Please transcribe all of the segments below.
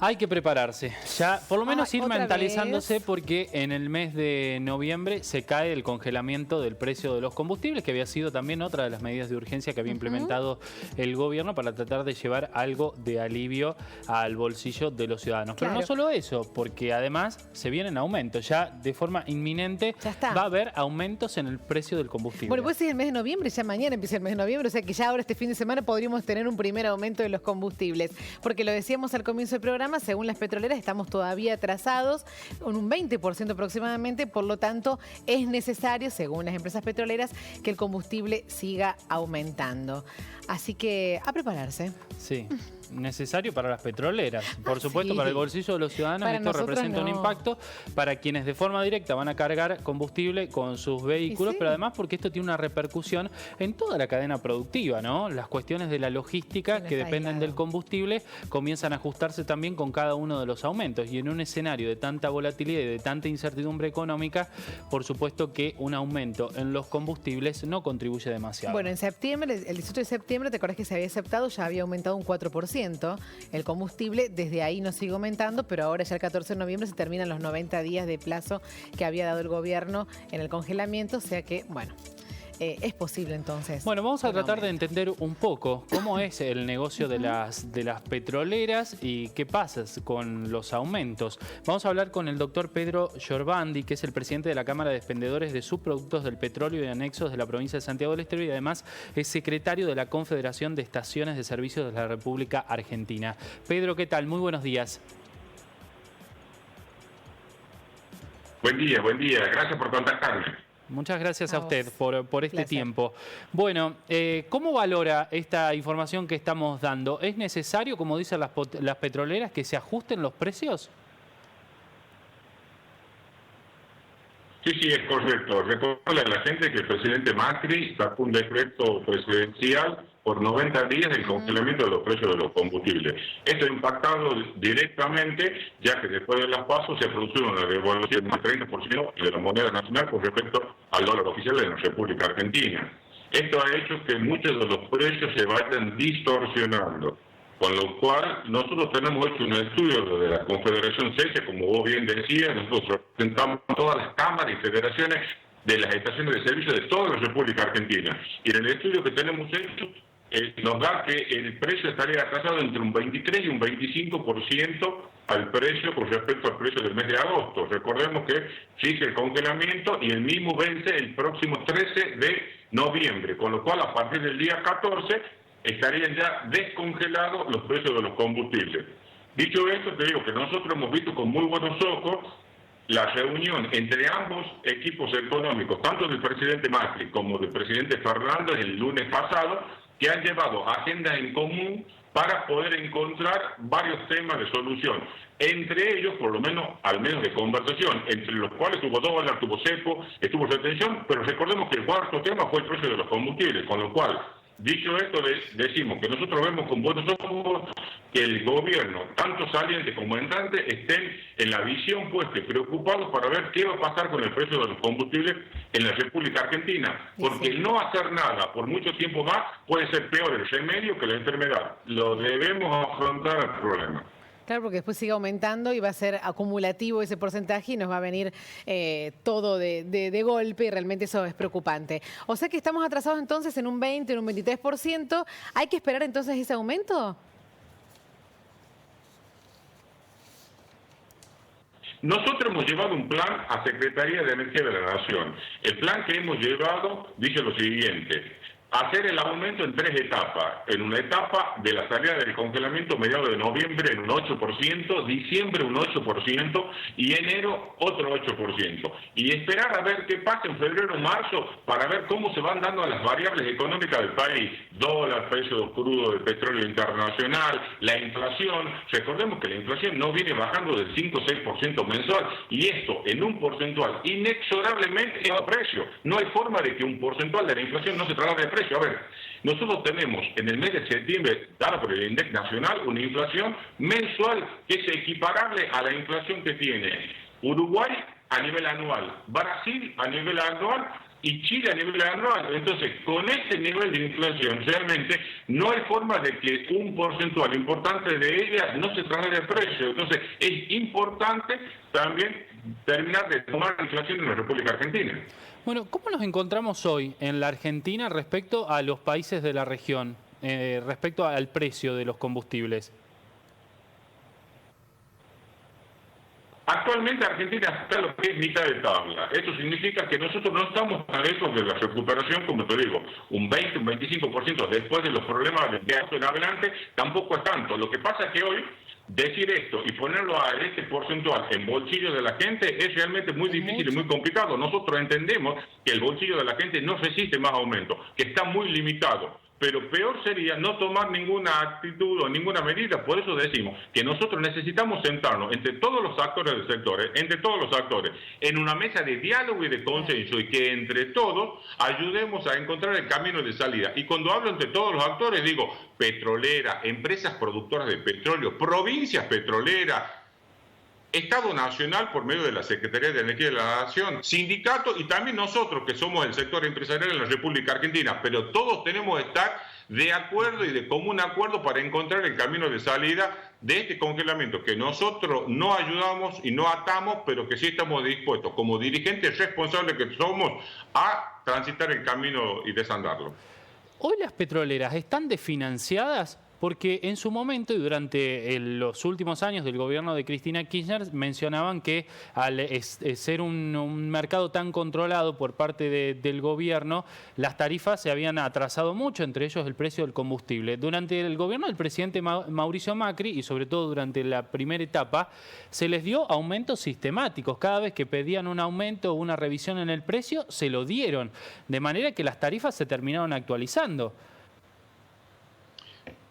Hay que prepararse, ya por lo menos ir mentalizándose vez. porque en el mes de noviembre se cae el congelamiento del precio de los combustibles, que había sido también otra de las medidas de urgencia que había implementado el gobierno para tratar de llevar algo de alivio al bolsillo de los ciudadanos. Pero no solo eso, porque además se vienen aumentos, ya de forma inminente va a haber aumentos en el precio del combustible. Bueno, pues sí, el mes de noviembre, ya mañana empieza el mes de noviembre, o sea que ya ahora este fin de semana podríamos tener un primer aumento de los combustibles, porque lo decíamos al comienzo del programa, según las petroleras estamos todavía atrasados con un 20% aproximadamente, por lo tanto es necesario, según las empresas petroleras, que el combustible siga aumentando. Así que a prepararse. Sí, necesario para las petroleras, por supuesto para el bolsillo de los ciudadanos. Para esto representa un impacto para quienes de forma directa van a cargar combustible con sus vehículos, pero además porque esto tiene una repercusión en toda la cadena productiva, ¿no? Las cuestiones de la logística que dependen del combustible comienzan a ajustarse también con cada uno de los aumentos, y en un escenario de tanta volatilidad y de tanta incertidumbre económica, por supuesto que un aumento en los combustibles no contribuye demasiado. Bueno, en septiembre, el 18 de septiembre, ¿te acordás que se había aceptado? Ya había aumentado un 4% el combustible, desde ahí no sigue aumentando, pero ahora ya el 14 de noviembre se terminan los 90 días de plazo que había dado el gobierno en el congelamiento, o sea que, bueno, es posible entonces. Bueno, vamos a tratar de entender un poco cómo es el negocio de las petroleras y qué pasa con los aumentos. Vamos a hablar con el doctor Pedro Llorbandi, que es el presidente de la Cámara de Expendedores de Subproductos del Petróleo y Anexos de la provincia de Santiago del Estero, y además es secretario de la Confederación de Estaciones de Servicios de la República Argentina. Pedro, ¿qué tal? Muy buenos días. Buen día. Gracias por contactarme. Muchas gracias a usted por este tiempo. Bueno, ¿cómo valora esta información que estamos dando? ¿Es necesario, como dicen las petroleras, que se ajusten los precios? Sí, es correcto. Recordarle a la gente que el presidente Macri sacó un decreto presidencial por 90 días del congelamiento de los precios de los combustibles. Esto ha impactado directamente, ya que después de las PASO se produjo una devaluación del 30% de la moneda nacional con respecto al dólar oficial de la República Argentina. Esto ha hecho que muchos de los precios se vayan distorsionando, con lo cual nosotros tenemos hecho un estudio de la Confederación CESE, como vos bien decías, nosotros representamos todas las cámaras y federaciones de las estaciones de servicio de toda la República Argentina. Y en el estudio que tenemos hecho, nos da que el precio estaría atrasado entre un 23 y un 25% al precio con respecto al precio del mes de agosto. Recordemos que sigue el congelamiento y el mismo vence el próximo 13 de noviembre, con lo cual a partir del día 14 estarían ya descongelados los precios de los combustibles. Dicho esto, te digo que nosotros hemos visto con muy buenos ojos la reunión entre ambos equipos económicos, tanto del presidente Macri como del presidente Fernández el lunes pasado, que han llevado agendas en común para poder encontrar varios temas de solución. Entre ellos, por lo menos, al menos de conversación, entre los cuales tuvo dólar, tuvo cepo, estuvo retención, pero recordemos que el cuarto tema fue el precio de los combustibles, con lo cual, dicho esto, decimos que nosotros vemos con buenos ojos que el gobierno, tanto saliente como entrante, estén en la visión puesta y preocupados para ver qué va a pasar con el precio de los combustibles en la República Argentina. Porque el no hacer nada por mucho tiempo más puede ser peor el remedio que la enfermedad. Lo debemos afrontar el problema. Claro, porque después sigue aumentando y va a ser acumulativo ese porcentaje y nos va a venir todo de golpe, y realmente eso es preocupante. O sea que estamos atrasados entonces en un 20, en un 23%. ¿Hay que esperar entonces ese aumento? Nosotros hemos llevado un plan a Secretaría de Energía de la Nación. El plan que hemos llevado dice lo siguiente: hacer el aumento en 3 etapas. En una etapa de la salida del congelamiento mediados de noviembre en un 8%, diciembre un 8% y enero otro 8%. Y esperar a ver qué pasa en febrero o marzo para ver cómo se van dando las variables económicas del país. Dólar, precio crudo del petróleo internacional, la inflación. Recordemos que la inflación no viene bajando del 5 o 6% mensual, y esto en un porcentual inexorablemente a precio. No hay forma de que un porcentual de la inflación no se traslade de precio. A ver, nosotros tenemos en el mes de septiembre, dada por el INDEC nacional, una inflación mensual que es equiparable a la inflación que tiene Uruguay a nivel anual, Brasil a nivel anual y Chile a nivel anual. Entonces, con ese nivel de inflación, realmente no hay forma de que un porcentual importante de ella no se traslade al precio. Entonces, es importante también terminar de tomar la inflación en la República Argentina. Bueno, ¿cómo nos encontramos hoy en la Argentina respecto a los países de la región, respecto al precio de los combustibles? Actualmente Argentina está lo que es mitad de tabla. Esto significa que nosotros no estamos tan lejos de la recuperación, como te digo, un 20, un 25% después de los problemas de gasto en adelante, tampoco es tanto. Lo que pasa es que hoy decir esto y ponerlo a este porcentual en bolsillo de la gente es realmente muy difícil y muy complicado. Nosotros entendemos que el bolsillo de la gente no resiste más aumento, que está muy limitado. Pero peor sería no tomar ninguna actitud o ninguna medida. Por eso decimos que nosotros necesitamos sentarnos entre todos los actores del sector, entre todos los actores, en una mesa de diálogo y de consenso, y que entre todos ayudemos a encontrar el camino de salida. Y cuando hablo entre todos los actores, digo petrolera, empresas productoras de petróleo, provincias petroleras, Estado Nacional por medio de la Secretaría de Energía de la Nación, sindicatos y también nosotros que somos el sector empresarial en la República Argentina, pero todos tenemos que estar de acuerdo y de común acuerdo para encontrar el camino de salida de este congelamiento que nosotros no ayudamos y no atamos, pero que sí estamos dispuestos como dirigentes responsables que somos a transitar el camino y desandarlo. ¿Hoy las petroleras están desfinanciadas? Porque en su momento y durante los últimos años del gobierno de Cristina Kirchner mencionaban que al ser un mercado tan controlado por parte del gobierno, las tarifas se habían atrasado mucho, entre ellos el precio del combustible. Durante el gobierno del presidente Mauricio Macri y sobre todo durante la primera etapa, se les dio aumentos sistemáticos. Cada vez que pedían un aumento o una revisión en el precio, se lo dieron. De manera que las tarifas se terminaron actualizando.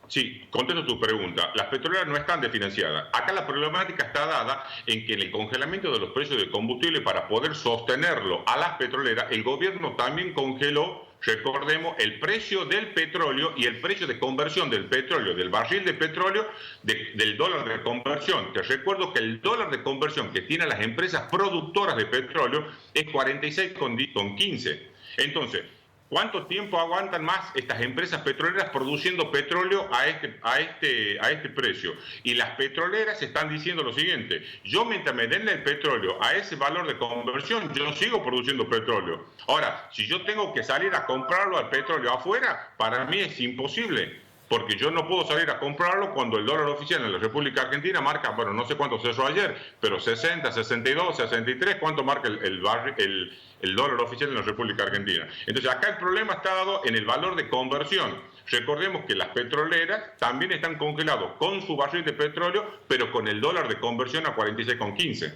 Sí, contesto tu pregunta. Las petroleras no están desfinanciadas. Acá la problemática está dada en que en el congelamiento de los precios del combustible, para poder sostenerlo a las petroleras, el gobierno también congeló, recordemos, el precio del petróleo y el precio de conversión del petróleo, del barril de petróleo, del dólar de conversión. Te recuerdo que el dólar de conversión que tienen las empresas productoras de petróleo es 46,15. Entonces, ¿cuánto tiempo aguantan más estas empresas petroleras produciendo petróleo a este precio? Y las petroleras están diciendo lo siguiente: yo mientras me den el petróleo a ese valor de conversión, yo sigo produciendo petróleo. Ahora, si yo tengo que salir a comprarlo al petróleo afuera, para mí es imposible. Porque yo no puedo salir a comprarlo cuando el dólar oficial en la República Argentina marca, bueno, no sé cuánto cerró ayer, pero 60, 62, 63, ¿cuánto marca el dólar oficial en la República Argentina? Entonces acá el problema está dado en el valor de conversión. Recordemos que las petroleras también están congelados con su barril de petróleo, pero con el dólar de conversión a 46,15.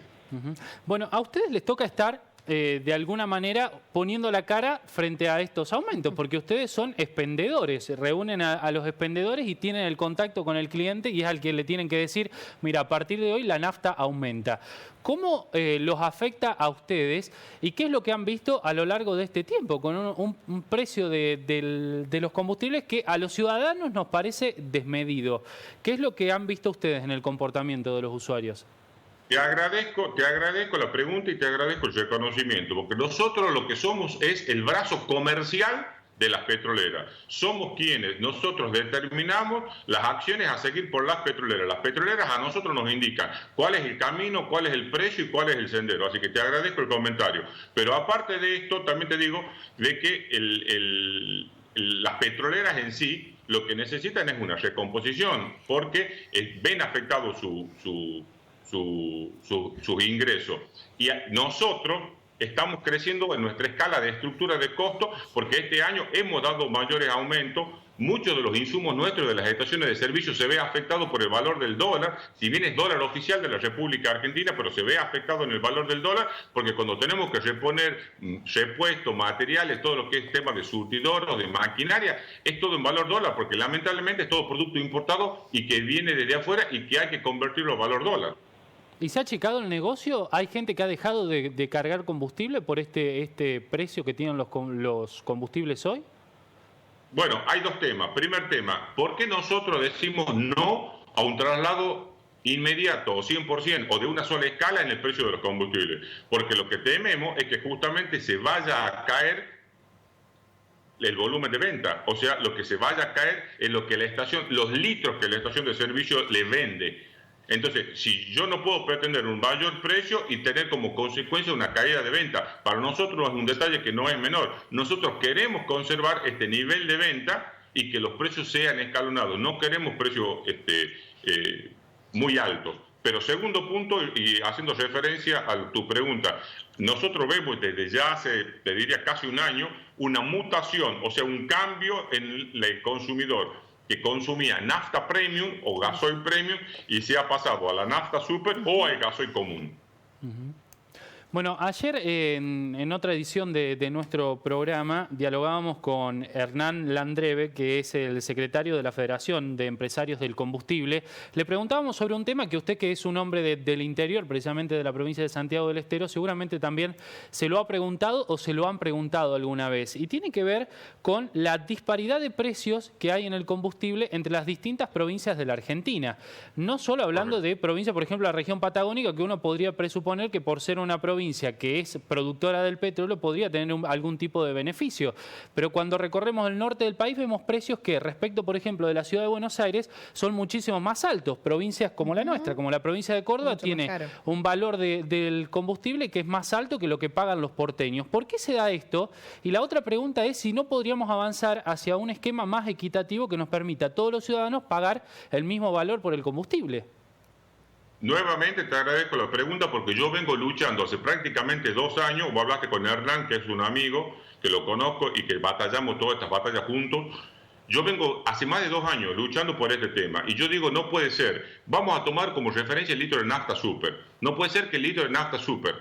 Bueno, a ustedes les toca estar de alguna manera poniendo la cara frente a estos aumentos, porque ustedes son expendedores, reúnen a los expendedores y tienen el contacto con el cliente y es al que le tienen que decir, mira, a partir de hoy la nafta aumenta. ¿Cómo los afecta a ustedes y qué es lo que han visto a lo largo de este tiempo con un precio de los combustibles que a los ciudadanos nos parece desmedido? ¿Qué es lo que han visto ustedes en el comportamiento de los usuarios? Te agradezco la pregunta y te agradezco el reconocimiento, porque nosotros lo que somos es el brazo comercial de las petroleras. Somos quienes nosotros determinamos las acciones a seguir por las petroleras. Las petroleras a nosotros nos indican cuál es el camino, cuál es el precio y cuál es el sendero. Así que te agradezco el comentario. Pero aparte de esto, también te digo de que las petroleras en sí lo que necesitan es una recomposición, porque ven afectado sus ingresos. Y nosotros estamos creciendo en nuestra escala de estructura de costo porque este año hemos dado mayores aumentos. Muchos de los insumos nuestros de las estaciones de servicio se ve afectado por el valor del dólar, si bien es dólar oficial de la República Argentina, pero se ve afectado en el valor del dólar porque cuando tenemos que reponer repuestos, materiales, todo lo que es tema de surtidor de maquinaria, es todo en valor dólar porque lamentablemente es todo producto importado y que viene desde afuera y que hay que convertirlo a valor dólar. ¿Y se ha achicado el negocio? ¿Hay gente que ha dejado de cargar combustible por este precio que tienen los combustibles hoy? Bueno, hay dos temas. Primer tema, ¿por qué nosotros decimos no a un traslado inmediato o 100% o de una sola escala en el precio de los combustibles? Porque lo que tememos es que justamente se vaya a caer el volumen de venta, o sea, lo que se vaya a caer en lo que la estación, los litros que la estación de servicio le vende. Entonces, si yo no puedo pretender un mayor precio y tener como consecuencia una caída de venta, para nosotros es un detalle que no es menor. Nosotros queremos conservar este nivel de venta y que los precios sean escalonados. No queremos precios muy altos. Pero segundo punto, y haciendo referencia a tu pregunta, nosotros vemos desde ya hace, te diría casi un año, una mutación, o sea, un cambio en el consumidor que consumía nafta premium o gasoil premium y se ha pasado a la nafta super o al gasoil común. Bueno, ayer en otra edición de nuestro programa dialogábamos con Hernán Landreve, que es el secretario de la Federación de Empresarios del Combustible. Le preguntábamos sobre un tema que usted, que es un hombre del interior, precisamente de la provincia de Santiago del Estero, seguramente también se lo ha preguntado o se lo han preguntado alguna vez. Y tiene que ver con la disparidad de precios que hay en el combustible entre las distintas provincias de la Argentina. No solo hablando de provincias, por ejemplo, la región patagónica, que uno podría presuponer que por ser una provincia que es productora del petróleo podría tener algún tipo de beneficio. Pero cuando recorremos el norte del país vemos precios que respecto, por ejemplo, de la ciudad de Buenos Aires son muchísimo más altos. Provincias como la nuestra, como la provincia de Córdoba, tiene un valor del combustible que es más alto que lo que pagan los porteños. ¿Por qué se da esto? Y la otra pregunta es si no podríamos avanzar hacia un esquema más equitativo que nos permita a todos los ciudadanos pagar el mismo valor por el combustible. Nuevamente te agradezco la pregunta porque yo vengo luchando hace prácticamente 2 años, vos hablaste con Hernán, que es un amigo, que lo conozco y que batallamos todas estas batallas juntos. Yo vengo hace más de 2 años luchando por este tema y yo digo, no puede ser, vamos a tomar como referencia el litro de nafta super. No puede ser que el litro de nafta super,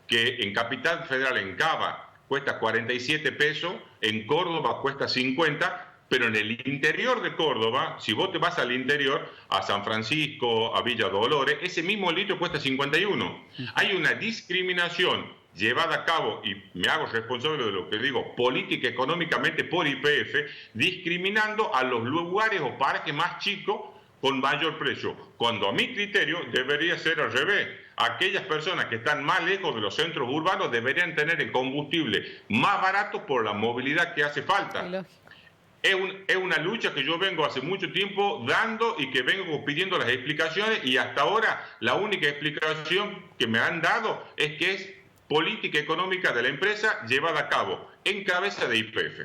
que en Capital Federal, en Cava, cuesta 47 pesos, en Córdoba cuesta 50, pero en el interior de Córdoba, si vos te vas al interior, a San Francisco, a Villa Dolores, ese mismo litro cuesta 51. Hay una discriminación llevada a cabo, y me hago responsable de lo que digo, política económicamente por YPF, discriminando a los lugares o parajes más chicos con mayor precio, cuando a mi criterio debería ser al revés. Aquellas personas que están más lejos de los centros urbanos deberían tener el combustible más barato por la movilidad que hace falta. Es una lucha que yo vengo hace mucho tiempo dando y que vengo pidiendo las explicaciones y hasta ahora la única explicación que me han dado es que es política económica de la empresa llevada a cabo en cabeza de YPF.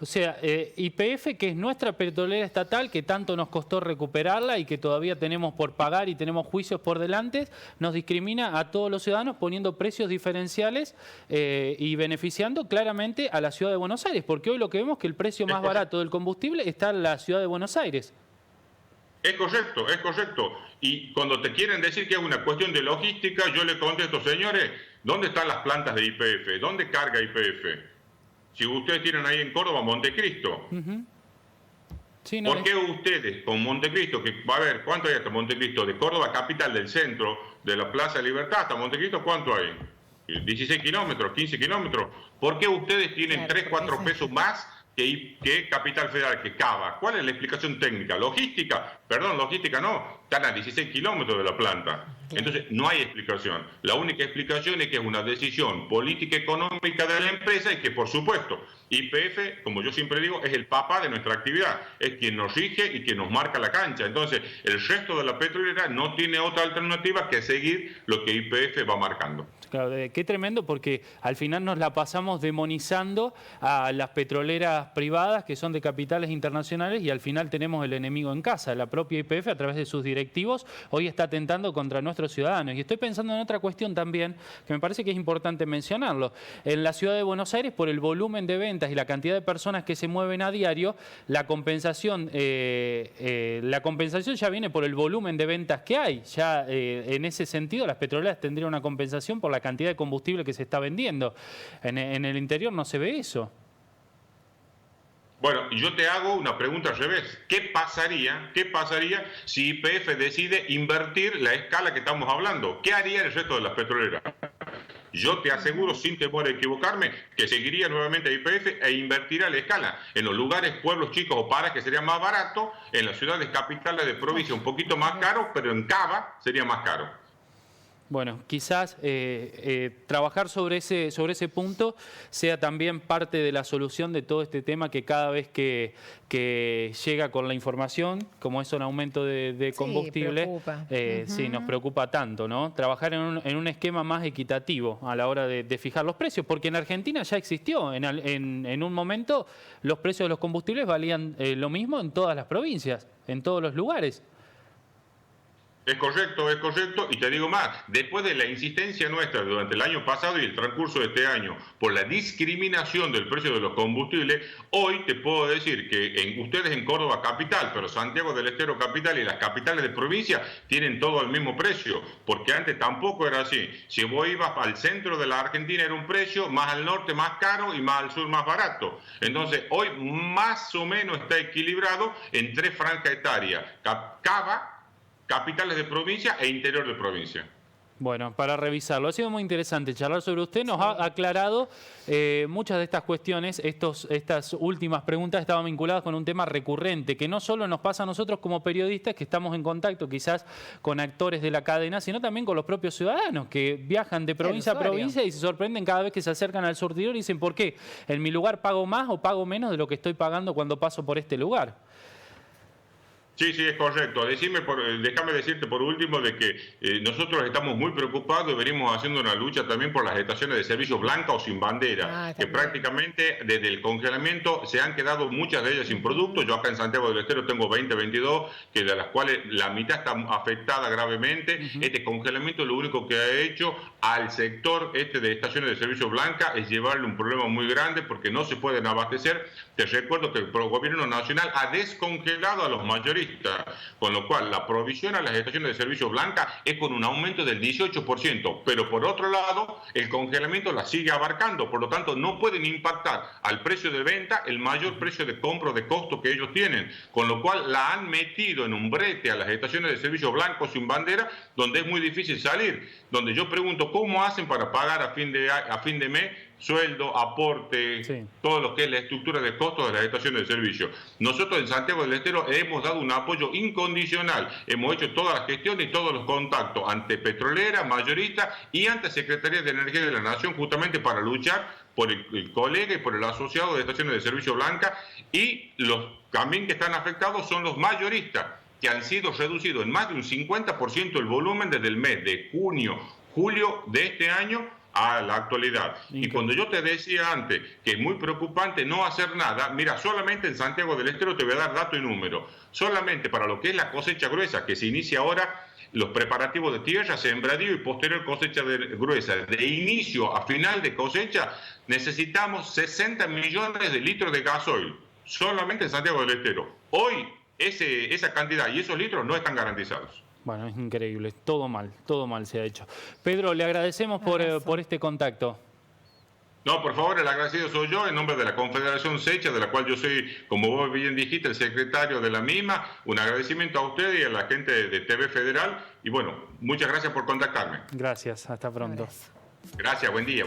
O sea, YPF, que es nuestra petrolera estatal, que tanto nos costó recuperarla y que todavía tenemos por pagar y tenemos juicios por delante, nos discrimina a todos los ciudadanos poniendo precios diferenciales y beneficiando claramente a la ciudad de Buenos Aires, porque hoy lo que vemos es que el precio más barato del combustible está en la ciudad de Buenos Aires. Es correcto, es correcto. Y cuando te quieren decir que es una cuestión de logística, yo le contesto, señores, ¿dónde están las plantas de YPF? ¿Dónde carga YPF? Si ustedes tienen ahí en Córdoba Montecristo, sí, no, ¿por qué ustedes con Montecristo, que va a ver, ¿cuánto hay hasta Montecristo? De Córdoba capital, del centro, de la Plaza Libertad hasta Montecristo, ¿cuánto hay? 16 kilómetros, 15 kilómetros. ¿Por qué ustedes tienen 3, 4 pesos más que Capital Federal, que Cava? ¿Cuál es la explicación técnica? ¿Logística? Perdón, logística no, están a 16 kilómetros de la planta. Entonces, no hay explicación. La única explicación es que es una decisión política económica de la empresa y que, por supuesto, YPF, como yo siempre digo, es el papá de nuestra actividad. Es quien nos rige y quien nos marca la cancha. Entonces, el resto de la petrolera no tiene otra alternativa que seguir lo que YPF va marcando. Claro, qué tremendo, porque al final nos la pasamos demonizando a las petroleras privadas que son de capitales internacionales y al final tenemos el enemigo en casa. La propia YPF, a través de sus directivos, hoy está atentando contra nuestros ciudadanos. Y estoy pensando en otra cuestión también, que me parece que es importante mencionarlo. En la ciudad de Buenos Aires, por el volumen de ventas y la cantidad de personas que se mueven a diario, la compensación ya viene por el volumen de ventas que hay. Ya en ese sentido, las petroleras tendrían una compensación por la cantidad de combustible que se está vendiendo. En el interior no se ve eso. Bueno, yo te hago una pregunta al revés. ¿Qué pasaría si YPF decide invertir la escala que estamos hablando? ¿Qué haría el resto de las petroleras? Yo te aseguro, sin temor a equivocarme, que seguiría nuevamente YPF e invertirá la escala. En los lugares, pueblos chicos o parajes que sería más barato, en las ciudades capitales de provincia un poquito más caro, pero en Cava sería más caro. Bueno, quizás trabajar sobre ese punto sea también parte de la solución de todo este tema que cada vez que llega con la información, como es un aumento de combustible, sí, nos preocupa tanto, ¿no? Trabajar en un esquema más equitativo a la hora de fijar los precios, porque en Argentina ya existió, en un momento los precios de los combustibles valían lo mismo en todas las provincias, en todos los lugares. Es correcto, y te digo más, después de la insistencia nuestra durante el año pasado y el transcurso de este año por la discriminación del precio de los combustibles, hoy te puedo decir que ustedes en Córdoba capital, pero Santiago del Estero capital y las capitales de provincia tienen todo al mismo precio, porque antes tampoco era así. Si vos ibas al centro de la Argentina era un precio, más al norte más caro y más al sur más barato. Entonces hoy más o menos está equilibrado en 3 franjas etarias, capitales de provincia e interior de provincia. Bueno, para revisarlo. Ha sido muy interesante charlar sobre usted. Nos ha aclarado muchas de estas cuestiones. Estas últimas preguntas estaban vinculadas con un tema recurrente, que no solo nos pasa a nosotros como periodistas, que estamos en contacto quizás con actores de la cadena, sino también con los propios ciudadanos, que viajan de provincia a provincia y se sorprenden cada vez que se acercan al surtidor y dicen, ¿por qué? ¿En mi lugar pago más o pago menos de lo que estoy pagando cuando paso por este lugar? Sí, es correcto. Déjame decirte por último de que nosotros estamos muy preocupados y venimos haciendo una lucha también por las estaciones de servicio blanca o sin bandera, que prácticamente desde el congelamiento se han quedado muchas de ellas sin producto. Yo acá en Santiago del Estero tengo 22, que de las cuales la mitad está afectada gravemente. Este congelamiento lo único que ha hecho al sector de estaciones de servicio blanca es llevarle un problema muy grande porque no se pueden abastecer. Te recuerdo que el gobierno nacional ha descongelado a los mayoristas, con lo cual la provisión a las estaciones de servicio blanca es con un aumento del 18%, pero por otro lado el congelamiento la sigue abarcando, por lo tanto no pueden impactar al precio de venta el mayor precio de compra de costo que ellos tienen, con lo cual la han metido en un brete a las estaciones de servicio blanco sin bandera, donde es muy difícil salir, donde yo pregunto cómo hacen para pagar a fin de mes sueldo, aporte, todo lo que es la estructura de costos de las estaciones de servicio. Nosotros en Santiago del Estero hemos dado un apoyo incondicional, hemos hecho todas las gestiones y todos los contactos ante petrolera, mayorista y ante Secretaría de Energía de la Nación, justamente para luchar por el colega y por el asociado de estaciones de servicio blanca, y los también que están afectados son los mayoristas, que han sido reducidos en más de un 50% el volumen desde el mes de julio de este año a la actualidad. Y cuando yo te decía antes que es muy preocupante no hacer nada, mira, solamente en Santiago del Estero te voy a dar dato y número. Solamente para lo que es la cosecha gruesa, que se inicia ahora, los preparativos de tierra, sembradío y posterior cosecha gruesa, de inicio a final de cosecha, necesitamos 60 millones de litros de gasoil, solamente en Santiago del Estero. Hoy esa cantidad y esos litros no están garantizados. Bueno, es increíble, todo mal se ha hecho. Pedro, le agradecemos por este contacto. No, por favor, el agradecido soy yo, en nombre de la Confederación Secha, de la cual yo soy, como vos bien dijiste, el secretario de la misma. Un agradecimiento a usted y a la gente de TV Federal. Y bueno, muchas gracias por contactarme. Gracias, hasta pronto. Gracias, buen día.